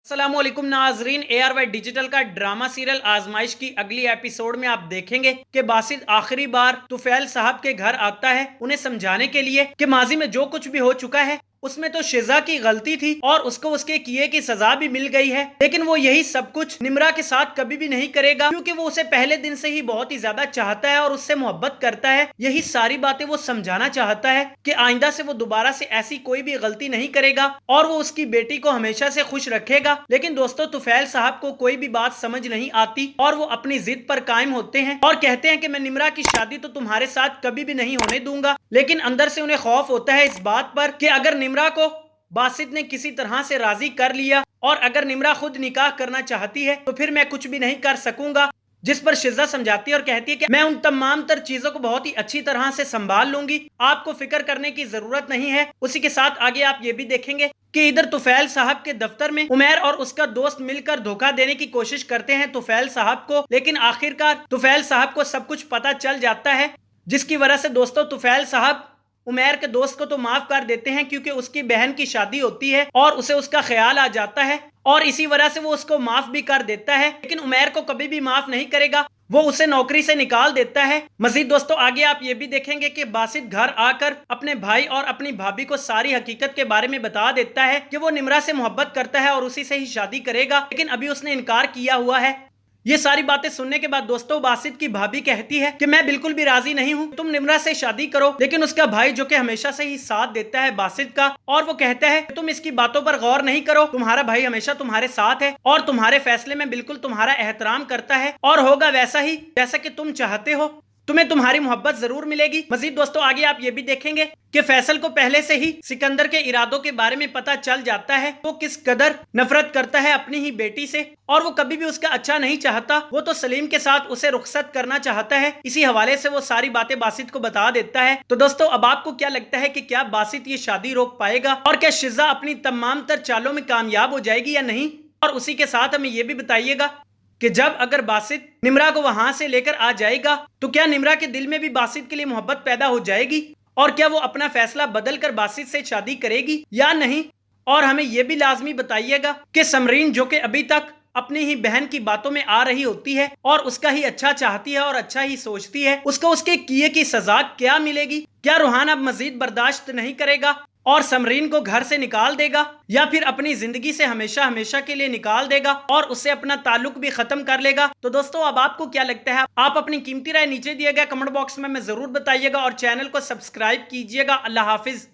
अस्सलामुअलैकुम नाजरीन, ARY digital का ड्रामा सीरियल आजमाइश की अगली एपिसोड में आप देखेंगे कि बासित आखिरी बार तुफैल साहब के घर आता है उन्हें समझाने के लिए कि माजी में जो कुछ भी हो चुका है उसमें तो शिजा की गलती थी और उसको उसके किए की सजा भी मिल गई है, लेकिन वो यही सब कुछ निम्रा के साथ कभी भी नहीं करेगा क्योंकि वो उसे पहले दिन से ही बहुत ही ज्यादा चाहता है और उससे मोहब्बत करता है। यही सारी बातें वो समझाना चाहता है कि आइंदा से वो दोबारा से ऐसी कोई भी गलती नहीं करेगा और वो उसकी बेटी को हमेशा से खुश रखेगा। लेकिन दोस्तों, तुफैल साहब को कोई भी बात समझ नहीं आती और वो अपनी जिद पर कायम होते हैं और कहते हैं कि मैं निम्रा की शादी तो तुम्हारे साथ कभी भी नहीं होने दूंगा। लेकिन अंदर से उन्हें खौफ होता है इस बात पर कि अगर निम्रा को बासित ने किसी तरह से राजी कर लिया और अगर निम्रा खुद निकाह करना चाहती है तो फिर मैं कुछ भी नहीं कर सकूंगा। जिस पर शिजा समझाती है और कहती है कि मैं उन तमाम तर चीजों को बहुत ही अच्छी तरह से संभाल लूंगी, आपको फिक्र करने की जरूरत नहीं है। उसी के साथ आगे आप ये भी देखेंगे कि इधर तुफैल साहब के दफ्तर में उमैर और उसका दोस्त मिलकर धोखा देने की कोशिश करते हैं तुफैल साहब को, लेकिन आखिरकार तुफैल साहब को सब कुछ पता चल जाता है, जिसकी वजह से दोस्तों तुफैल साहब उमैर के दोस्त को तो माफ कर देते हैं क्योंकि उसकी बहन की शादी होती है और उसे उसका ख्याल आ जाता है और इसी वजह से वो उसको माफ भी कर देता है। लेकिन उमैर को कभी भी माफ नहीं करेगा, वो उसे नौकरी से निकाल देता है। मजीद दोस्तों आगे आप ये भी देखेंगे कि बासित घर आकर अपने भाई और अपनी भाभी को सारी हकीकत के बारे में बता देता है कि वो निम्रा से मोहब्बत करता है और उसी से ही शादी करेगा, लेकिन अभी उसने इनकार किया हुआ है। ये सारी बातें सुनने के बाद दोस्तों बासित की भाभी कहती है कि मैं बिल्कुल भी राजी नहीं हूँ, तुम निम्रा से शादी करो। लेकिन उसका भाई जो कि हमेशा से ही साथ देता है बासित का, और वो कहता है तुम इसकी बातों पर गौर नहीं करो, तुम्हारा भाई हमेशा तुम्हारे साथ है और तुम्हारे फैसले में बिल्कुल तुम्हारा एहतराम करता है और होगा वैसा ही जैसा कि तुम चाहते हो, तुम्हें तुम्हारी मोहब्बत जरूर मिलेगी। मजीद दोस्तों आगे आप ये भी देखेंगे कि फैसल को पहले से ही सिकंदर के इरादों के बारे में पता चल जाता है, वो किस कदर नफरत करता है अपनी ही बेटी से और वो कभी भी उसका अच्छा नहीं चाहता, वो तो सलीम के साथ उसे रुखसत करना चाहता है। इसी हवाले से वो सारी बातें बासित को बता देता है। तो दोस्तों अब आपको क्या लगता है कि क्या बासित ये शादी रोक पाएगा और क्या शिजा अपनी तमाम तर चालों में कामयाब हो जाएगी या नहीं? और उसी के साथ हमें ये भी बताइएगा कि जब अगर बासित निम्रा को वहां से लेकर आ जाएगा तो क्या निम्रा के दिल में भी बासित के लिए मोहब्बत पैदा हो जाएगी और क्या वो अपना फैसला बदल कर बासित से शादी करेगी या नहीं? और हमें यह भी लाजमी बताइएगा कि समरीन जो कि अभी तक अपनी ही बहन की बातों में आ रही होती है और उसका ही अच्छा चाहती है और अच्छा ही सोचती है, उसको उसके किए की सजा क्या मिलेगी? क्या रूहान अब मजीद बर्दाश्त नहीं करेगा और समरीन को घर से निकाल देगा या फिर अपनी जिंदगी से हमेशा हमेशा के लिए निकाल देगा और उससे अपना ताल्लुक भी खत्म कर लेगा? तो दोस्तों अब आपको क्या लगता है? आप अपनी कीमती राय नीचे दिए गए कमेंट बॉक्स में जरूर बताइएगा और चैनल को सब्सक्राइब कीजिएगा। अल्लाह हाफिज।